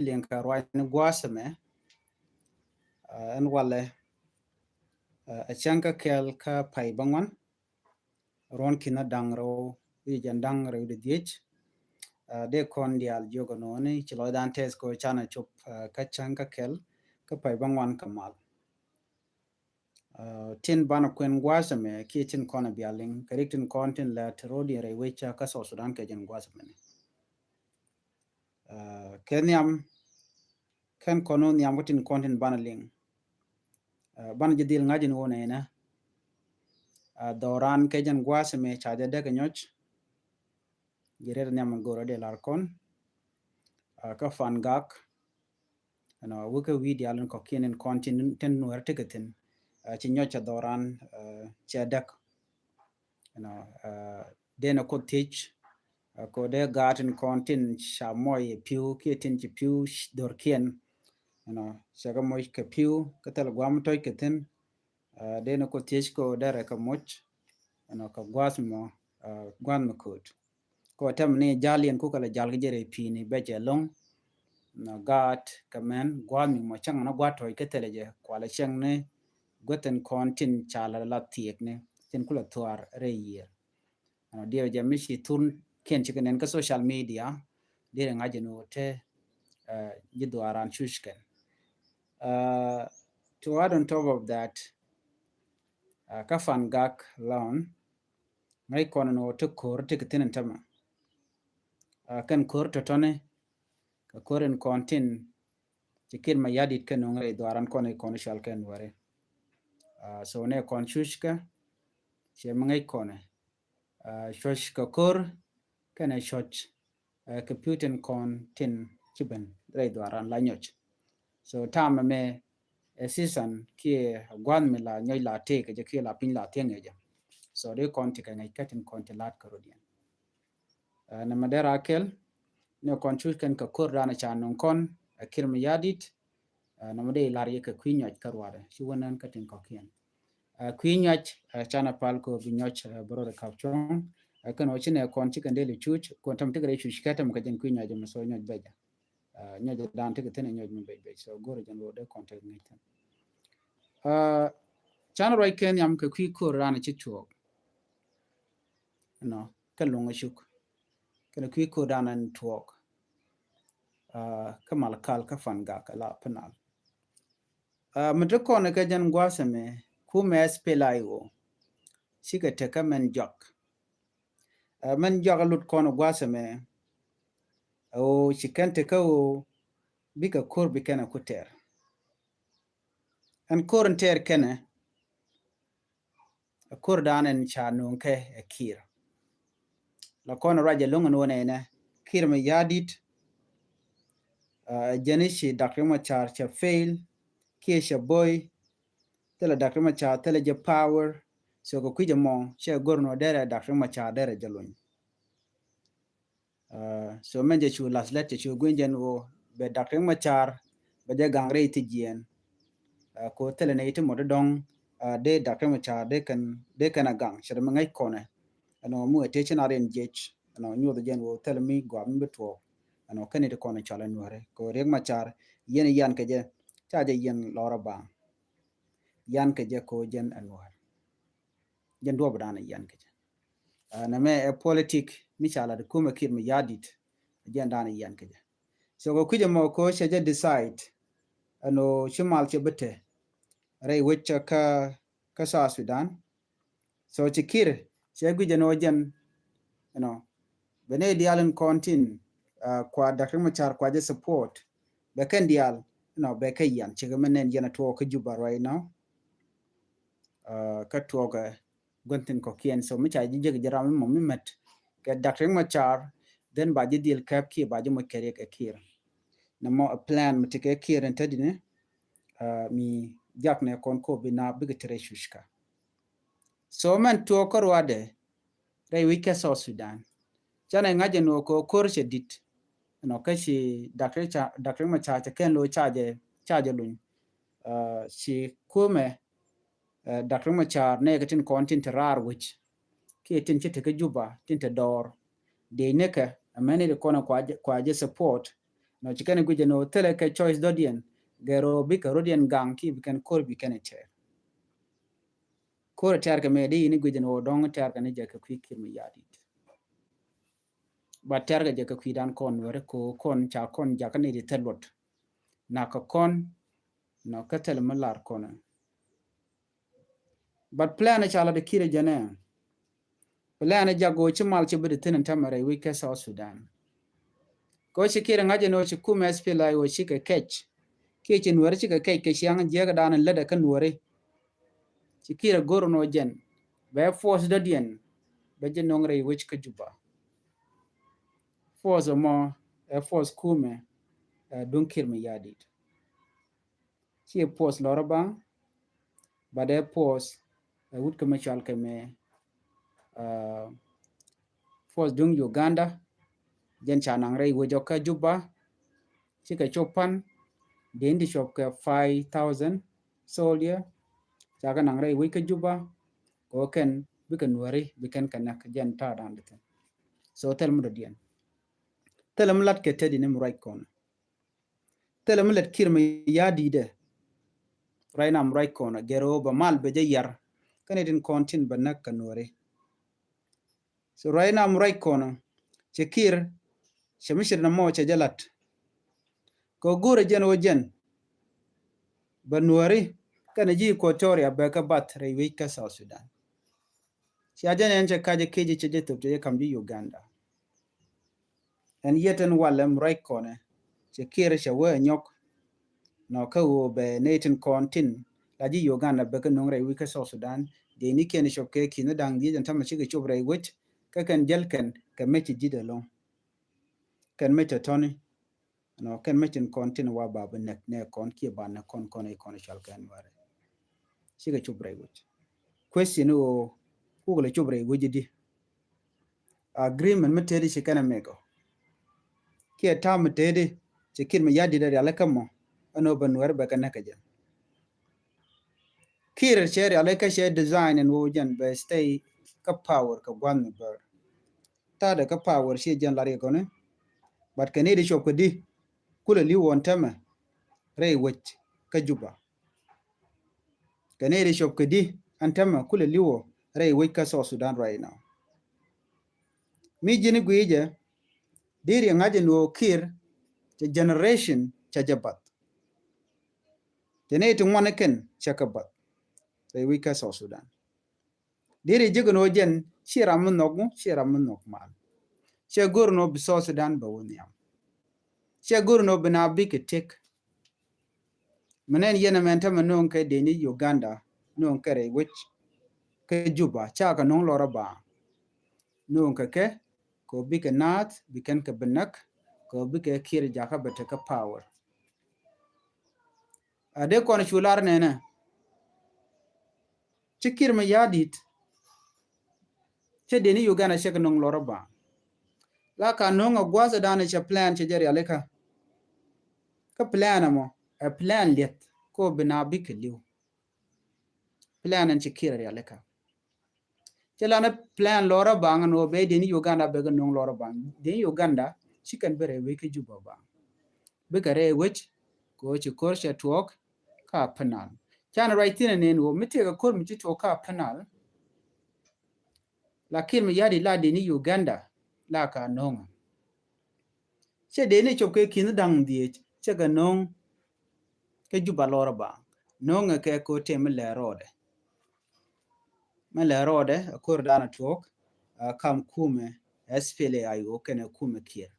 lien ka roi ni gwasame en wale a chanka kel ka pai bangwan ron kina dangro i jan dangro de diech de kon dial jogo no ni chilo dan tes ko chana chup ka chanka kel ka pai bangwan kamal tin bana kwen gwasame ki tin kona bialing karitin kontin la terodi re wecha ka so sudan ke jan gwasame kenyam ken kono nyam tin kontin bana ling ban jidil ngajin wona ina doran kejan gwasame chaja de nyoch jirer nyam goro de larkon ka fan gak ano wuka widi alun ko kinen kontin ten nuer tiketin ci nyocha doran chadak ano dena ko tich ko de gatin kontin shamoy piu kitin ci piu dorkien ano saga moy ke piu katal gwam toy keten dena ko tich ko dere ka moch ano ka gwasmo gwan makut ko tam ni jalien ku kala jalga jere pini beje long na gat kamen gwami mo chang na gwato ke teleje kwala chang ne goten kontin chala la tiek ne tin kula tuar re yer ano dia jamishi tun ken chiken ka social media dia ngaje no te jidwaran shushken to add on top of that ka fan gak loan ngai kono no to kor tiketin tama kan kor to tone ka koren kontin chikin ma yadit ken ngai dwaran kono shal ken ware so ne kon shushka che mangai kone shosh ka kor kana shoch computing kon tin chiben rai dwaran la nyoch so tam me season ki gwan me la nyoy la te ke ki la pin la tenge ja so de kon ti ka ngai katin kon ti lat karodian na madera kel ne kon chu ken ka kor dana cha non kon akir me yadit na made la ye ka kwinyot karwade shi wonan katin ko kien kwinyot chana pal ko binyoch bro de kapchong kan ochine kon ti kan dele chuch kon tam tigre chuch katam ka jen kwinyot ma so nyot beja nyot dan tigre tene nyot me beja so goro jen wo de kon te ngiten chana roi ken yam ka kwi kor rana chi chuok no ka lunga shuk kana kwi kor dana tuok kamal kal ka fanga kala penal mete kone ka jan gwasame ku mes pelayo sika teka men jok lut kono gwasame o chikan teka o bika kor bikana kuter an kor ter kene kor danen cha nonke kir la kono raja lungan wona ene kir me yadit janishi dakrima char cha fail kiesha boy tela dakrima cha tela je power so ko kuje mo che gorno dere dakrima cha dere jalun so menje chu laslet chu gwenjen wo be dakrima char be de gangre itijien ko tela ne ite modong de dakrima cha de kan gang shere mangai kone ano mu attention aren jech ano nyodo jen wo tela mi go ambe to ano kane de kone chala nuare ko reg machar yen yan ke je chaje yen lora bang yan ke je ko jen anwar jen do badana yan ke je na me politic mi chala de kuma kir mi yadit jen dana yan ke je so ko kuje mo ko sheje decide ano shimal che bete rai wecce ka sa Sudan so chikir che guje no jen bene dialen kontin kwa dakar machar kwa je support be kan dial be kayan che menen jena to ka juba right now ka to ga gontin ko kien so micha je jaram mo mimet ke dakar machar den ba je deal kap ki ba je mo kere ke kir na mo plan mitike kir entadine mi jak ne kon ko bina bigetere shushka so man to korwade rai wike so Sudan chana ngaje no ko korche dit no kashi dakre ma cha ken lo chaje lun si kume dakre ma cha ne gatin kontin rar wich ki tin chite ke juba tin te dor de ne ka amene de kona kwa je support no chicken guje no tele ke choice dodien gero bi ka rodien gang ki bi kan kor bi kan ter kor ter ka me di ni guje no dong ter ka ne je ka kwikir mi yadi ba ter ga je ka kwidan kon wore ko kon cha kon ja ka ne di telbot na ka kon no ka tel malar kon but plan chala de kire jane plan jago chimal chi bidi tinin tamare wi ke South Sudan ko chi kire ngaje no chi kuma SPLA wo chi ka kech ke chi nuore chi ka kech ke chiang je ga dan leda ka nuore chi kire goro no jen be force da dien be je nongre wich ka juba force mo force kume dunkir mi yadi chi force loraba ba de force wut ka machal ke me force dung Uganda jen chanang rei wo joka juba chi ka chopan den di shop ka 5000 soldier chaga nang rei wi ka juba ko ken bi kan wari bi kan kanak jen ta dan de so tel mu dien tel mu lat ke tedi nim right kon tel mu lat kir mi yadi de right nam right kon gero ba mal be je yar kan din kontin ba nak kan wari so right nam right kon che kir shemishir na mo che jalat ko gure jen wo jen ba nuari kana ji Equatoria ba ka bat rei wi ka South Sudan si ajan en che kaje keji che je to kam bi Uganda en yeten walem right kone che kire che we nyok no ka wo be netin kontin la ji Uganda be ka nongre wi ka South Sudan de ni ken shop ke kin dang di jan tam chi ke chobre wit ka kan jel ken ka mechi ji de long kan mechi toni no kan mechi kontin wa ba be nek ne kon ki ba na kon kon e kon shal kan ware chi ke chobre wit question o ku le chobre wit di agreement metedi chi kana meko ki ta metedi chi kin me yadi de ala kamo ano ban war ba kana ka jan kire chere ala ka she design and wojan be stay ka power ka gwan ber ta da ka power she jan lari ko ne but kan di shop di kula li won tama ray wach ka juba kan di shop di antama kula li wo ray wach ka South Sudan right now mi jini guije diri ngaje no kir the generation cha jabat tene to moneken chakabat ray wach ka South Sudan diri jigono jen shiram nok mal she gurno bi South Sudan ba woniam she gurno bina big tek menen yena menta manon ke deni Uganda non kare which ke juba chaka non lora ba non ke ko big nat biken ke benak ko big kir jaka bete ka power ade kon chular nena chikir ma yadit che deni Uganda she non lora ba la ka non gwaza dana che plan che jeri aleka ka plan mo a plan let ko bina big liu plan an chikir aleka chelana plan lora bang no be deni Uganda be non lora bang deni Uganda chicken bere we ke juba bang be kare which ko chi korsha talk ka panal chana right in ne no mite ka kor mi to ka panal lakin mi yadi la deni Uganda la ka non che deni choke kin dang die che ga non ke juba lora bang non ke ko tem le rode ma le rode kor dana talk kam kume SPLA ayo kene kume kier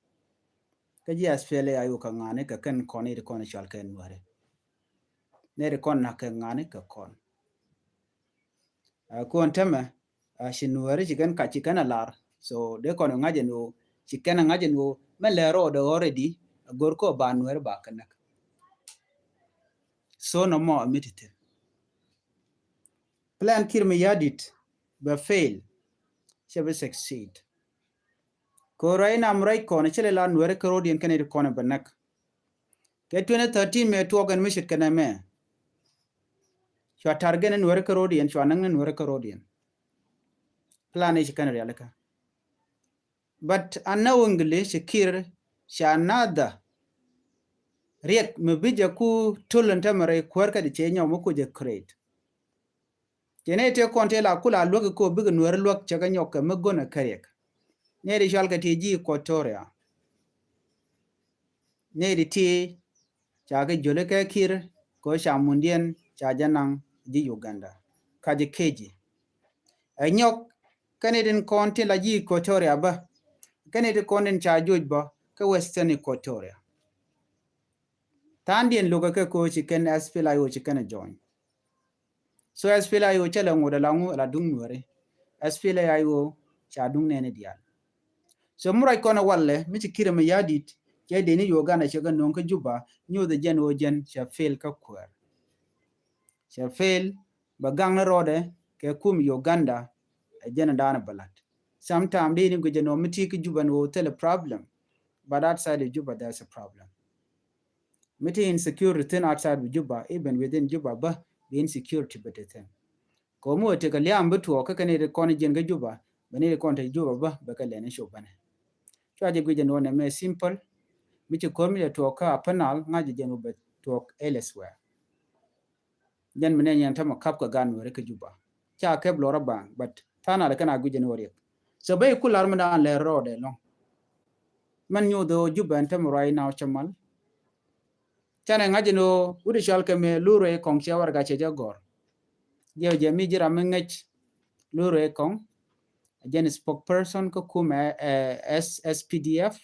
ka ji SPLA ayo ka ngane ka kan koni de koni chal ken ware ne de kon na ka ngane ka kon ko antama shinware chikan ka chikana lar so de kon ngaje no chikana ngaje no melero de already gorko banwer ba kana so no more mitite plan kirme yadit ba fail shebe succeed ko raina amrai kon chele lan were korodien kane de kon banak ke 2013 me tuogan mishit kana me shwa targenen were korodien shwa nangen were korodien plan is kana realika but unknowingly shakir shanada riek me bija ku tulen tamare kwarka de chenya mo ku je create jene te konte la kula lwak ko biga nuer lwak chaga nyoka me gona karek ne ri shalka ti ji Equatoria ne ri ti chaga jole ka kir ko shamundien cha janang di Uganda kaji keji anyok kanedin konte la ji Equatoria ba kanedin konden cha joj ba ka Western Equatoria tandien luga ka ko chiken aspila yo chiken join so aspila yo chala ngoda langu la dung nuere aspila yo cha dung nene dial so murai kona walle mi kire me yadit ke de ni Uganda chaga non ka juba nyu de jen o jen cha fail ka kwer cha fail ba gang na rode ke kum Uganda a jen dana balat sometime de ni go jen o miti ka juba no tell a problem but outside of Juba there's a problem miti insecurity outside of Juba even within Juba ba the insecurity better ko mo te ka liam beto ka kane de kon jen ga Juba bani de kon te Juba ba ka lene sho bane chwa je gwe no ne me simple mi ci ko mi to ka panal ngaji jen ubet to elsewhere jen mene nyan ta makap ka gan wore ka Juba cha ke blora bang but tana da kana gwe no re so bay kular mi dan le rode no man nyu do Juba enta mo right now chamal chana ngaji no udi shal ke me lure kong chawar ga che jagor je mi jira me ngech lure kong again spokesperson ko kuma SSPDF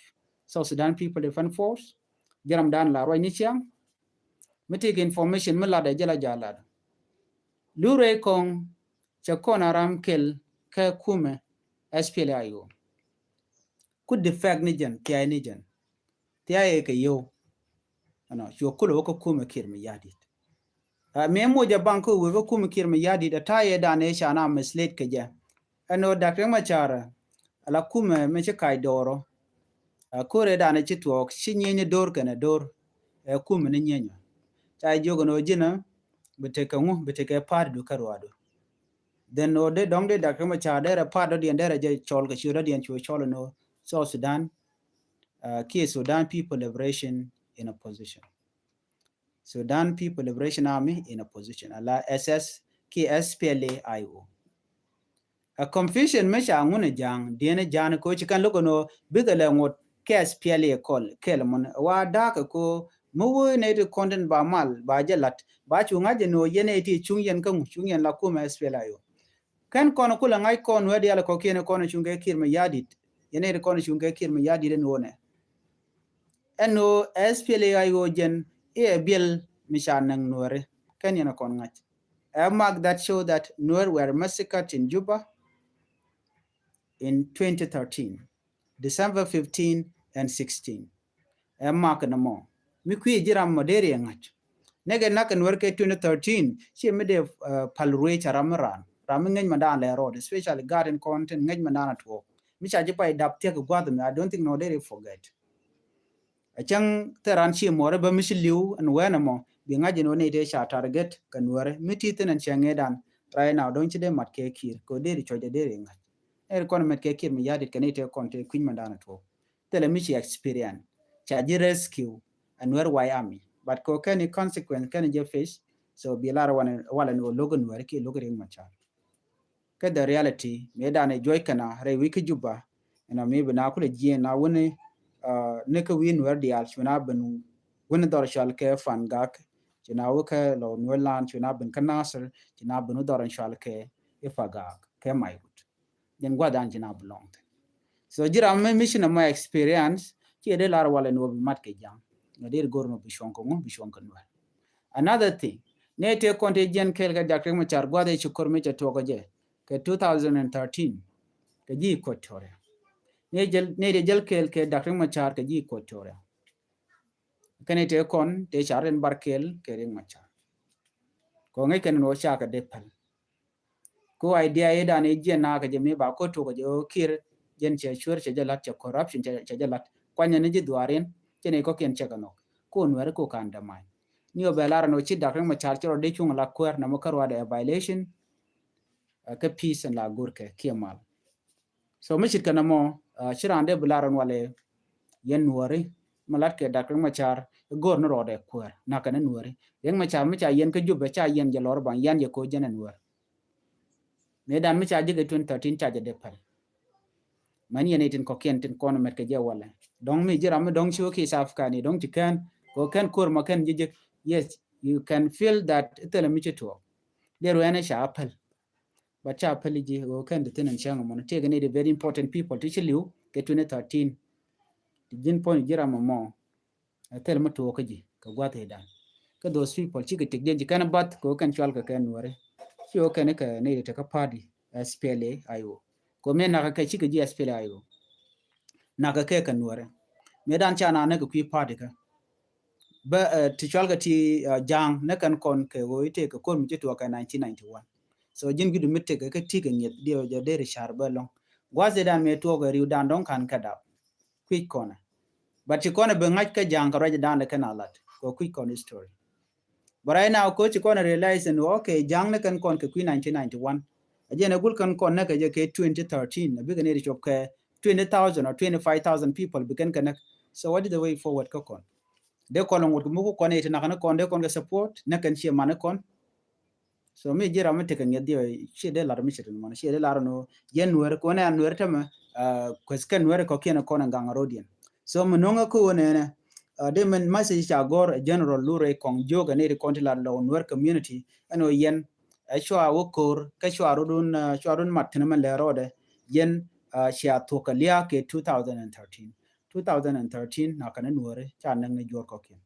South Sudan People Defense Force jaram dan la roy ni chiang mitig information mala da jala jala lure kong chakona ram kel ka kuma SPLIO could defect ni jan ti ni jan ti ay ke yo ano yo kulo ko kuma kirmi yadit me mo ja banko we ko kuma kirmi yadit da taye da ne shana mislead ke ja ano dakre machara ala kuma me che kai doro kore da ne chitwo shinyenye dor kana dor kuma ne nyenyo cha jogo no jina beteka ngu beteka par du karwado then no de dong de dakre machara de par do dien de je chol ga shura dien chol no so Sudan ki Sudan People Liberation in opposition Sudan People Liberation Army in opposition ala SS ki SPLA-IO a confusion me sha ngune jang diene jan ko chikan loko no bigale ngot ke SPLA kol kelmon wa da ko mu ne de content ba mal ba jalat ba chu ngaje no yene ti chung yen kan chung yen la kuma SPLA-IO kan kono kula ngai kon wedi ala ko kene kono chunge kirme yadit yene de kono chunge kirme yadit no ne eno SPLA-IO jen e bill mishan nang nuore kan yana kon ngach a mark that show that Nuer were massacred in Juba in 2013, December 15 and 16. A mark no more. Mi kwi jiram moderi ngach. Nege nakan worke 2013, she made a palruich ramaran. Ramin madan le road, especially garden content ngaj madan at work. Mi cha jipa adapte ko gwadam, I don't think no deri forget. A chang teran chi more ba mishliu and wenamo, being ngaj no ne sha target kanware, mititan and changedan. Right now, don't you de matke kir, go deri choja deri ngach. Met ke kir mi yadit kanite konte queen mandana to tele michi experience chaji rescue and where why army but ko kani consequence kani je face so bi lara wala no logon where ki logoring macha ka the reality me dane joy kana re wiki juba ina me bina kula ji na woni ne ka win wer di al shuna ben woni dor shal ke fan gak jina wuka lo nwelan shuna ben kanasir jina benu dor shal ke ifaga ke mai then gwa dan jina belong so jira me mission my experience ki de lar wala no mat ke jang no der gor no bishon ko bishon kan wa another thing ne te konte jen kel ga dakre ma char gwa de chukor me to ko je ke 2013 ke ji Equatoria ne de jel kel ke dakre ma char ke ji Equatoria kene te kon te charen barkel ke ring ma char ko ngai ken no cha ka de pal ko idea eda ne jen na ka je me ba ko to ko je kir jen che chur che jalat che corruption che jalat kwanya ne ji duaren che ne ko ken che kano ko nwer ko kanda mai ni obelara no chi dakre ma char choro de chung la kwer na mo karwa de violation ka peace and la gurke kiemal so mi chit kana mo chirande bularan wale yen nwari malat ke dak machar gor no rode kwer na kana nuore yang machar macha yen ke jube cha yen je lor ban yan ye ko jena nuor me dan macha je ke 2013 cha je de pal man yen tin ko ken tin kono met ke je wala dong mi jira me dong shu ki saf kani dong ti kan ko kan kur ma kan je yes you can feel that tele mi to there were sha apple but cha apple je ko kan de tin chang mo te ne the very important people to chilu ke 2013 jin point jira mo tel ma to ka ji ka gwate dan ka those people chi ka tik den ji kana bat ko kan chwal ka kan wore chi o kan ka ne ta ka party SPLA ayo ko me na ka chi ka ji SPLA ayo na ka ke kan wore me dan cha na ne ka kwi party ka ba ti chwal ka ti jang ne kan kon ke wo ite ka kon mi to ka 1991 so jin gidu mitte ka ti ka nyet dio jo de shar ba long gwaze dan me to ga riu dan don kan ka da kwi kona but you kona be ngaj ka jang ka raja dan kan alat ko quick on story but right now coach you kona realize and okay jang ne kan kon ka 1991 again gul kan kon ne ka je ke 2013 be ne chop ka 20,000 or 25,000 people begin connect so what is the way forward ka kon de kon ngut mu ko ne na kan kon de kon ga support ne kan chi man kon so me jira me te kan yedi chi de lar mi chi man chi de lar no yen wer ko ne an wer ta ma ko skan wer ko ken kon ngang rodien so mononga ko ne de men message cha gor general lure kong joga ne konti la lo nwer community ano yen shwa wo kor ka shwa run matina man le rode yen sha to ka lia ke 2013 na kana nwere cha nang ne jor ko ken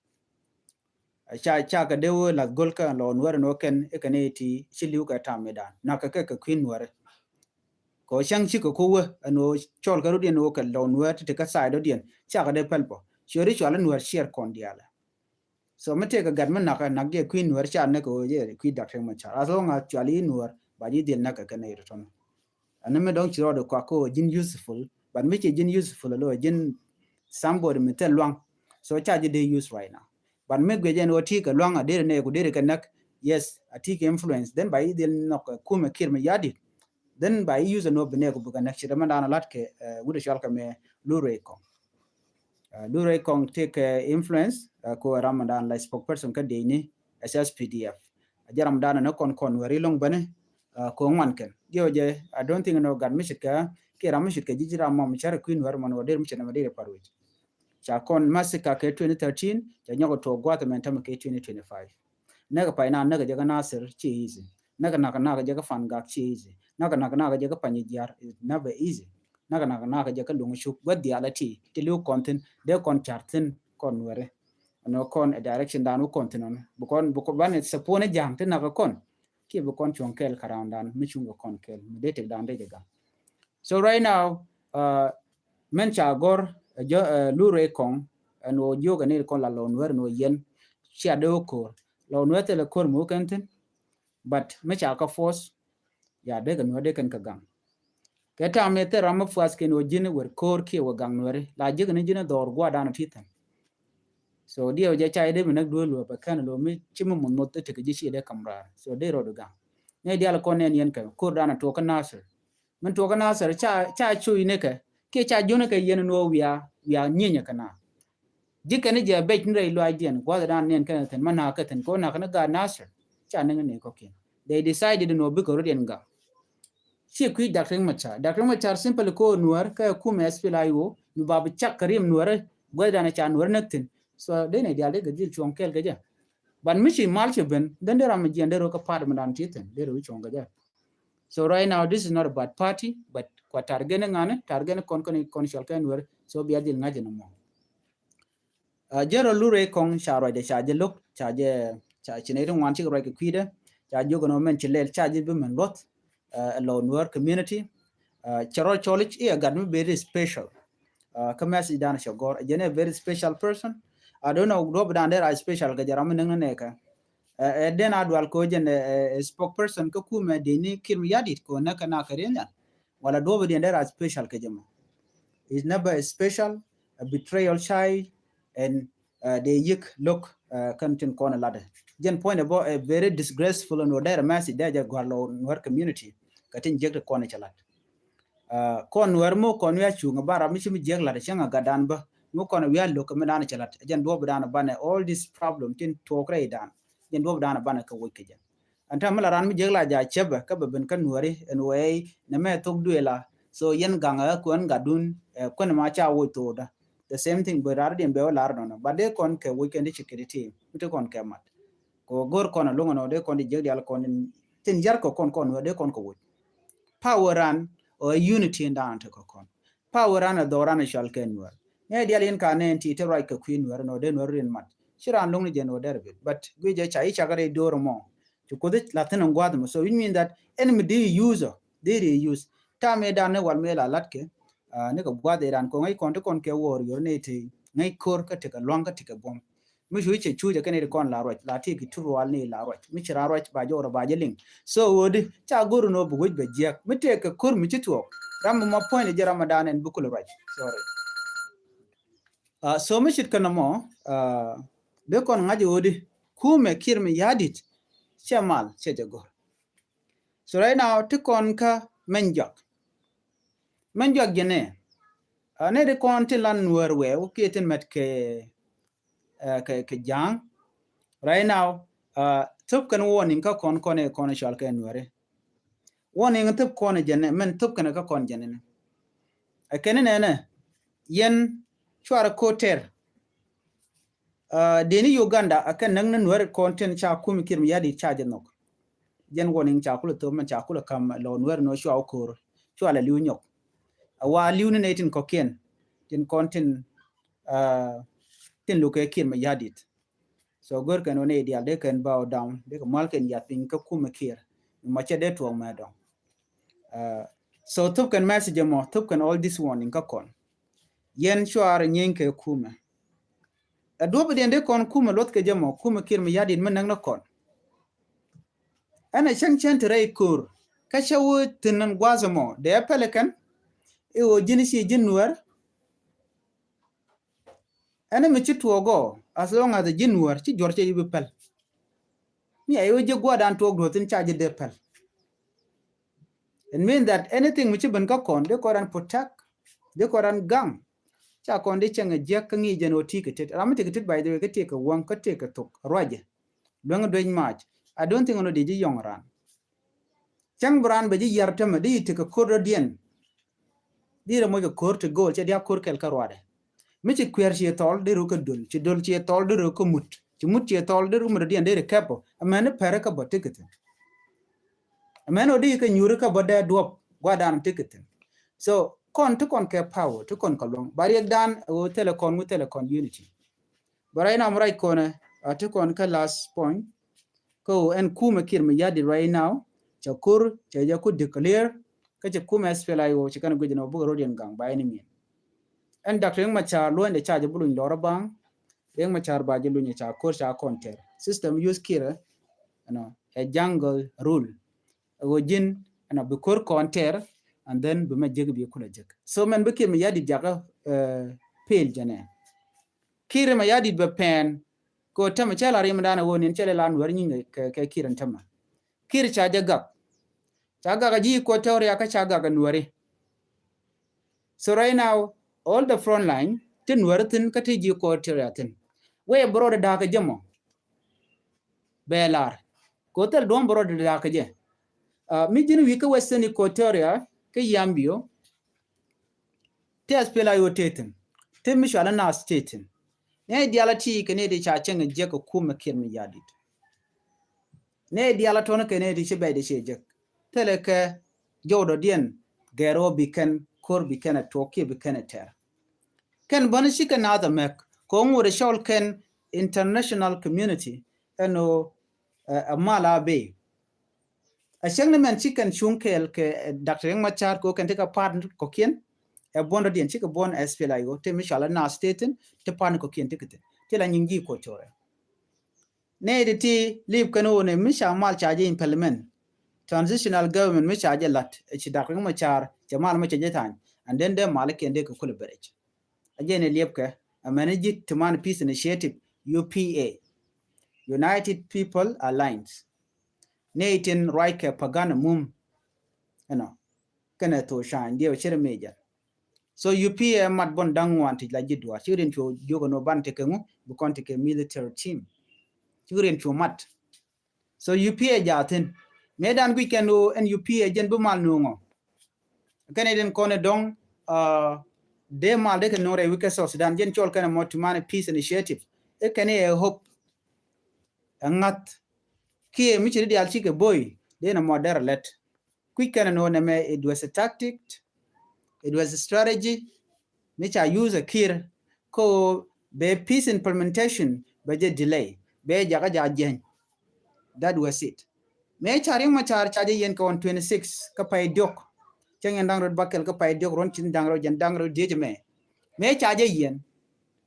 cha ka dewo la golka lo nwere no ken e kane ti chiliu ka tamedan na ka ka queen nwere ko shang chi ko we ano chol ka rudien wo ka lo nwere te ka side odien cha ka de pelpo chori chwala nwere share kondiala so mete ka gadman naka nagge queen nuar cha ne ko je qui doctor ma cha as long as chwali nuar ba ji del naka kana iraton an me don chiro de kwa ko jin useful but me jin useful lo jin somebody me tel long so cha je they use right now but me gwe jen oti ka long a der ne ko der ka nak yes a ti influence then by del nok kuma kir me yadi then by use no bene ko buka nak chira mandana lat ke wude shalka me lure ko lure kong take influence ko ramadan la spokesperson ka deni SSPDF aja ramadan na kon wari long bane ko ngwan ken dio je I don't think no gan mishika ke ramishika jijira mom chara queen war man wader mishina madire parwich cha kon masika ke 2013 ja nyago to gwata men tam ke 2025 naga paina naga jaga nasir chi easy naga jaga fanga chi easy naga jaga panyijar is never easy naga jaga lungu shuk wadi alati tilu content de kon chartin kon were no kon a direction danu kontinon bukon ban sapone jam te naga kon ki bukon chonkel karandan michungo kon kel dete dan de jaga so right now men cha gor lure kong no yoga ne kon la lon wer no yen chia do ko lon wer te le kor mu kanten but me cha ka force ya de kan wade kan ka gang keta me te ram fuas ken o jine wer kor ki wa gang nore la je ne jine dor gwa dan titan so dio je chai de me nak do lo ba kan lo mi chimu mun not te ke ji de kamra so de ro do gang ne dia la kon ne yen ka kor dan to ka nasir men to ka nasir cha chu ne ka ke cha jone ka yen no ya nyenya kana jikane je bet nre lo idea ko da nen kan ten mana ka ten ko na kana ga nasir cha ne ko ken they decided no be ko rodien ga shi ku Dr. Machar simple ko nuar ka ku mes pilayo mi babu chak karim nuar go da na cha nuar naktin so de ne dia de ga dil chon kel ga ja ban mi shi mal che ben den de ram ji ndero ka pad man titen de ro chon ga ja so right now this is not about party but ko targene ngane targene kon shal kan nuar so bi adil ngaje no mo jero lure kong sharo de chaje lok cha chinere wan chi roi kwide cha jogo no men chilel chaje be men lot alone work community charo cholich e gad me very special kamas idana shogor jene very special person I don't know rob dan there special ga jaram nang ne ka den adwal ko jen spokesperson ko kuma de ni kim yadit ko na kana karenya wala do be there special ka jama is never special a betrayal shy and they yik look content corner ladder jen point about a very disgraceful and other message there gwalo nor community katin jek corner chalat kon wer mo kon ya chu ngabara mi chimi jek la changa gadan ba mu kono wi allo ko medana chalat jen do bedana bane all this problem tin to kray dan jen do bedana bane ka woke jen anta mala ran mi jegla ja cheba ka ben kan nuari en way na me tok duela so yen ganga kon gadun kon ma cha wo to da the same thing but ar den be lar no but de kon ke weekend chikiti mito kon ke mat ko gor kon lungo no de kon di jegdi al kon tin jar ko kon de kon ko wo power ran or unity in down to kon power ran do ran shal ken wer ne dial in ka ne ti te right ka queen wer no de no rin mat shiran lungo je no derbe but we je chai chagare do mo to ko de latin ngwad mo so it mean that enemy they user they use ta me dan ne wal me la latke ne ko gwade ran ko ngai kon to kon ke wor yor ne ti ngai kor ka te ka long ka te ka bom mi shu che chu je kene kon la ro la ti ki tu wal ne la ro mi chira ro ba jo ro ba je ling so wodi cha guru no bu be je mi te ka kor mi chito ram mo point je ramadan en bukul ro sorry so mi chit kana mo be kon ngaji wodi ku me kir mi yadit chamal che je gor so right now ti kon ka menjak jene ne de kon ti lan wer we o keten met ke jang right now tup kan warning ka kon shal kan were warning tup kon jene men tup kan ka kon jene kene ne yen chwara koter deni Uganda akan nang nan wer content cha kumi kirmi yadi cha janok jen warning cha kula to men cha kula kam lon wer no shwa okor chwala liu nyok wa liu ne tin koken tin content tin luke kirmi yadit so gor kan one ideal they can bow down they can malken ya pin ka kuma kir ma che de to ma do so tup kan message mo tup kan all this warning ka kon yen shwara nyen ke kuma adobe de kon kuma lot ke jamo kuma kir mi yadin men nang na kon ana chen tere kur ka shawo tinan gwazamo de pelikan e o jinisi jinwar ana mi ci tuogo as long as the jinwar ci jorche yibe pel mi ayo je gwadan to do tin charge de pel it mean that anything which ban ka kon de koran protect de koran gang cha kon de chenga je ka ngi jeno ticket ram ticket by the way ka take one ka take tok roje long do match I don't think ono de ji yong ran chang bran be ji yarta ma di take ko dien di ra mo ko korte gol che dia kor kel karwade mi ci kwer ci tol de ru ko dul ci dul ci tol de ru ko mut ci tol de ru mo dien de kapo amene pere ka bo ticket amene odi ka nyuru ka bo de dop gwadan ticket so kon to kon ke power to kon kalong bari dan o telecom unity bari na mrai kone to kon ka last point ko en kuma kir mi yadi right now chakur cha ku declare ka cha kuma spela yo cha kan gujino bu rodien gang by any mean en doctor yang macha lo en cha bulun lora bang yang macha ba je lunya cha kor cha counter system use kira a jungle rule go jin be kor counter and then be ma jeg bi kula jeg so men be kir mi yadi jaga pel jane kir mi yadi be pen ko tama chala rim dana woni chele lan war nyi ke kiran tama kir cha jaga ji ko tawre aka cha ga nuare so right now all the front line tin waratin kati ji ko tawre tin we broda da ka jamo belar ko tel don broda da ka je mi jin wi ka western ko tawre ke yambio tes pela yo tetin tin mi shala na statin ne dialati ke ne de cha chen je ko kuma kirmi yadit ne diala tono ke ne di che be de che je tele ke jodo dien gero biken kor biken a toki biken a ter ken banishi ke na da mek ko ngure shol ken international community eno amala be a sheng men chicken chunkel ke dr yang machar ko ken tika pan ko kien e bondo dien chika bon spla yo te mishala na staten te pan ko kien tikete te la nyingi ko chore ne de ti lip kanu ne misha mal chaje implement transitional government me charge lat ci dakri ma char jamal ma chaje tan and then the malik ende ko kul berech ajene liepke a managed to man peace initiative UPA United People Alliance Nathan Raike Pagana mum kana to shan dio chere meja So UPA mat bon dangwan ti la jidwa chirin cho jogo no ban te kengu bu kon te ke military team chirin cho mat so UPA jatin medan weekend o en UPA jen bu mal nungo Canadian kone dong de mal de ken nore wike so Sudan jen chol kana motumane peace initiative e kane e hope angat kie mi chiri dial chike boy de na modern let quick kana no me it was a tactic, it was a strategy which I use a kir ko be peace implementation be je delay be jaga jajen. That was it. Me chari ma char chaje yen ko on 26 ka pay dok chengen dang rod bakel ka pay dok ron chin dang ro jen dang ro deje me chaje yen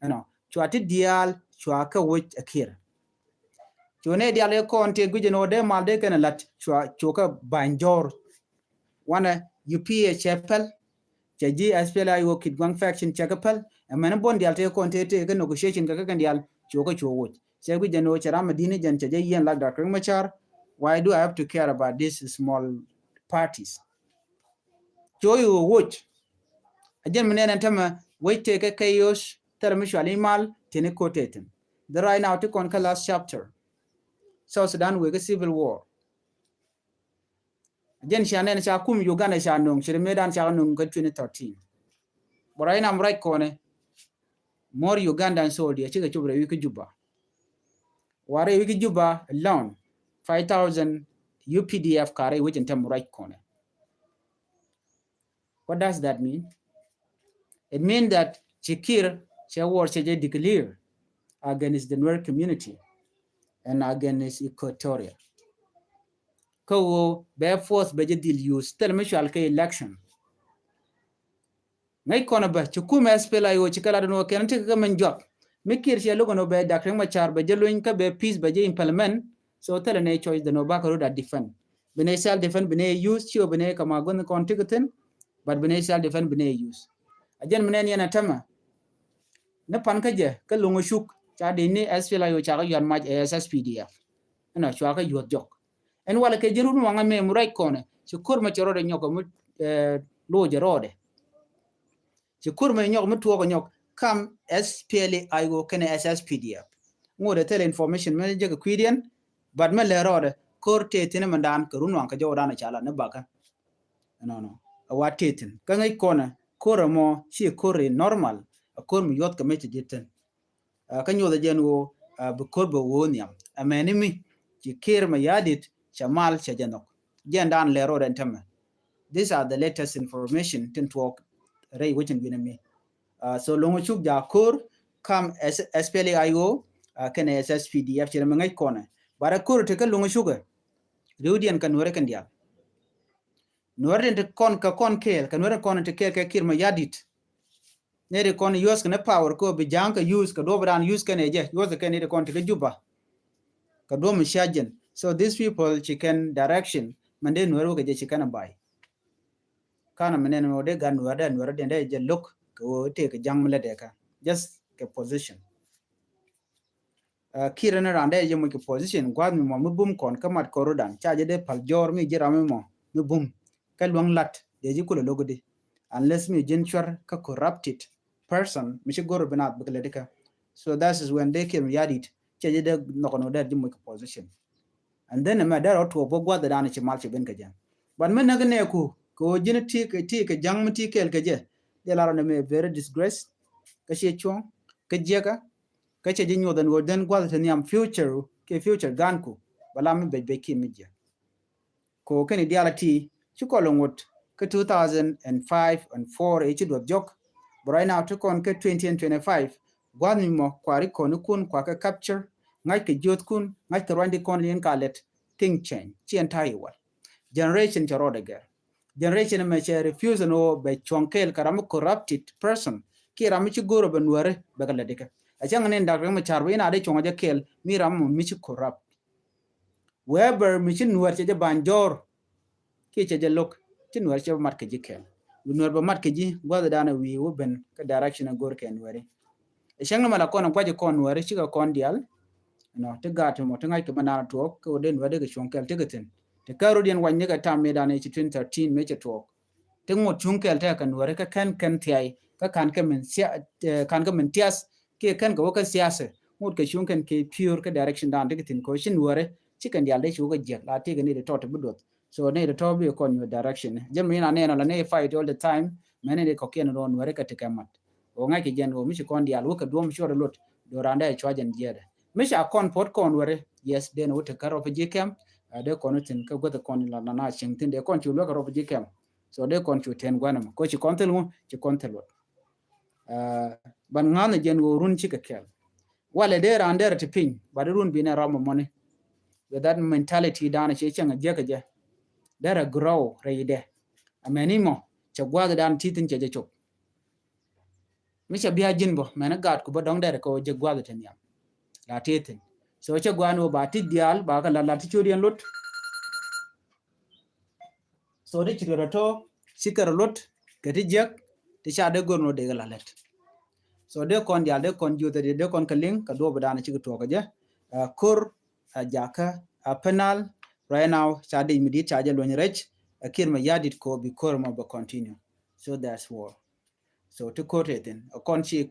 ano chwati dial chwa ka wich akir chone dial e ko on te guje no de mal de kana lat chwa choka banjor wana UPA chapel chaji SPLA yo kidwang faction chakapal amana bon dial te ko te ga negotiation ga kan dial choka chowo se guje no chara madini jan chaje yen lag Dr. Machar. Why do I have to care about these small parties? Joy watch. Again, Manen Tama, wait take a chaos, Termishal Imal, Tenikotaten. The right now to conquer last chapter. South Sudan with a civil war. Again, Shannon Shakum, Uganda Shanung, Shremedan Shanung, 2013. But I am right corner. More Ugandan soldiers, Chica Chubra, Wiki Juba. Ware Wiki Juba alone, 5,000 UPDF carry, which in term right corner. What does that mean? It means that Chikir war declare against the Nuer community and against Equatoria. Ko be force be deal use telmishal ke election. Ngai kona ba chukuma spela yo chikala no kenante ka manjok. Mikir she logo no be Dr. Machar be jeluin ka be peace be implement so tell ne choice the no back road at defend. Bene self defend bene use chio bene kama gon kontiguten but bene self defend bene use. Ajen menen yana tama na pan ka je ka lungo shuk cha de ni SPLA yo cha yon maj SSPDF na chwa ka yot jok en wala ke jirun wanga me murai kone ci kurma ci rode nyoko mu lo je rode ci kurma nyoko mu tuwo nyok kam SPLA yo kene SSPDF ngode tele information me je ka kwidian bad me le rode korte tin mandan ka runwan ka jawdana chala ne baka no awatetin ka ngai kone koramo ci kore normal akor mu yot ka meche jitten ka nyoda jenwo bu korbo woniam amenimi ci kir ma yadit chamal chajanok jendan lero rentame. These are the latest information tin talk ray wichin binami so longo chuk ja kor kam SPLAIO kan SSPDF ci ma ngai kone bara kor te ka longo shuga rudian kan wore kan dia norden te kon ka kon kel kan wore kon te kel ka kir ma yadit nere kon use kana power ko bi janka use ka dobran use kana je use kana nere kon te juba ka do mishajen so these people chicken direction mande nuero ke je chicken bai kana menen no de gan nuero de je look ko te ka jangmle de ka just ke position kirana rande je mo ke position gwad mi mo bum kon kamat korodan chaje de paljor mi jirame mo mi bum ka luang lat de ji kulo logode unless me jenchar ka corrupted person mi goro benat bukledeka so that is when they came yadit chaje de no de jimo ke position and then ma daro to bo gwa da na ci mal ci ben ka jan ban men na ne ko jini ti ka jang mti kel ka je de la me very disgrace ka she chon ka je ka ce jinyo dan go den gwa da ni am future ke future gan ko bala mi be ki mi je ko ken ideality ci ko longot ka 2005 and 4 e ci do jok but right now to kon ka 2025 gwa mi mo kwari ko ni kun kwa ka capture ngai ke jot kun ngai to randi kon lien kalet thing change chi entire war generation charode ger generation me che refuse no be chonkel karam corrupted person ki ram chi goro ben ware be kala deka a chang ne ndak me charwe ina de chonga kel mi ram mi chi corrupt weber mi chi nuar che banjor ki che lok chi nuar che mat ke jikel nuar ba mat ke ji gwada dana wi wo ben ka direction gor ken ware e chang mala kon kwaje kon ware chi ka kon dial no te gato mo te ngai ke banana to ko den wade ke chonkel te gaten te karo den wanye ka tam me dane ci 2013 me che to te ngot chung kel te kan wore ka kan tiai ka kan ka men kan ka men tias ke kan ka ka siasa ngot ka chung kan ke pure ka direction dan te tin ko shin wore chikan yal de chu ga je la te ni de tot budot so ne de to be kon your direction jam ina ne na ne fight all the time mene de ko ken ron wore ka te kamat o ngai ke jen o mi kon dial wo ka dom shore lot do randa e chwajen jede mi sha kon pot kon wore yes de no te karo pe jikem de kon tin ka go de kon la na ching tin de kon chu lo ka ro pe jikem so de kon chu ten gwanam ko chi kon telu chi kon telu ban ngana jen wo run chi ka kel wale de randa te ping ba de run bi na ram money with that mentality dana che changa je ka je dara grow reide amenimo cha gwa dan titin che je chok mi cha bia jinbo mena gat ku bodong dere ko je gwa ten yam la titin so cha gwa no ba ti dial ba ka la ti churian lut so de chiro to sikar lut ke ti jek ti cha de gorno de la let so de kon dial de kon ju de kon kaling ka do badana chi to ka je kur jaka penal right now cha de mi di cha je lo nyerech akir ma yadit ko bi kor ma ba continue so that's war so to quote it in a conchi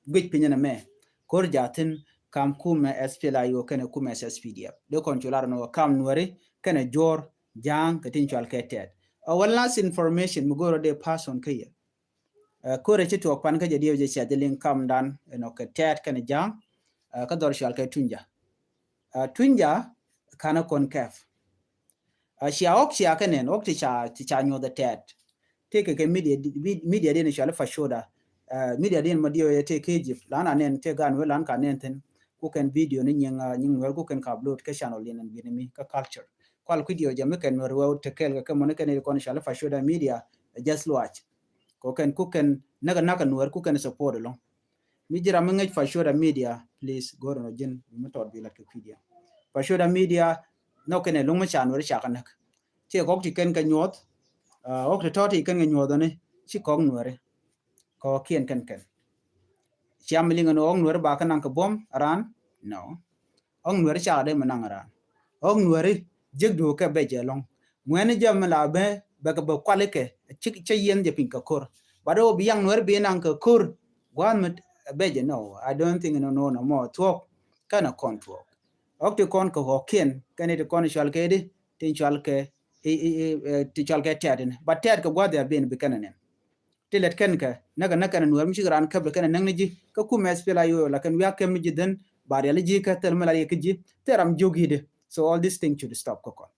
big pinyana me kor jatin kam kuma SPLA yo kana kuma SSPDF de controlar no kam nuare kana jor jang katin chal ketet one last information mugoro de pass on kaya kore chitu pan ka jadi je cha de link kam dan no ketet kana jang ka dor chal ke tunja kana kon kaf shia ok shia kanen ok ti cha nyo the tet take ke media den shala fa shoda media den madio ye take Egypt lana nen te gan we lan ka nen ten ku ken video ni nying wer ku ken ka upload ke channel len binimi ka culture kwal video jam ken wer we te kel ka mon ken ko shala fa shoda media just watch ko ken naga wer ku ken support lo mi jira mi ngej fa shoda media please go no jin mi tot bi la ke video fa shoda media no ken lu ma chan wer cha kanak te ko ti ken ka nyot ok to ti ken ga nyot ne chi ko nwere ko kien ken chiam linga no ong nwere ba kan ka bom ran no ong nwere cha de manang ran ong nwere jig do ka be jelong ngene jam la be ba ka ba kwale ke chi che yen je pin ka kor ba do bi yang nwere be nang ka kor gwan met be je no I don't think no more talk kana control ok to kon ko kien kan it kon shal ke di tin shal ke ti chal ke tadin but tad ka gwa there bin bikanen tilet ken ka naga nuar mi ran ka bikanen nang ji ka ku mes pela yo la kan ya kem ji den bar ya ji ka tel mala ye ji teram jogi de so all this thing should stop ko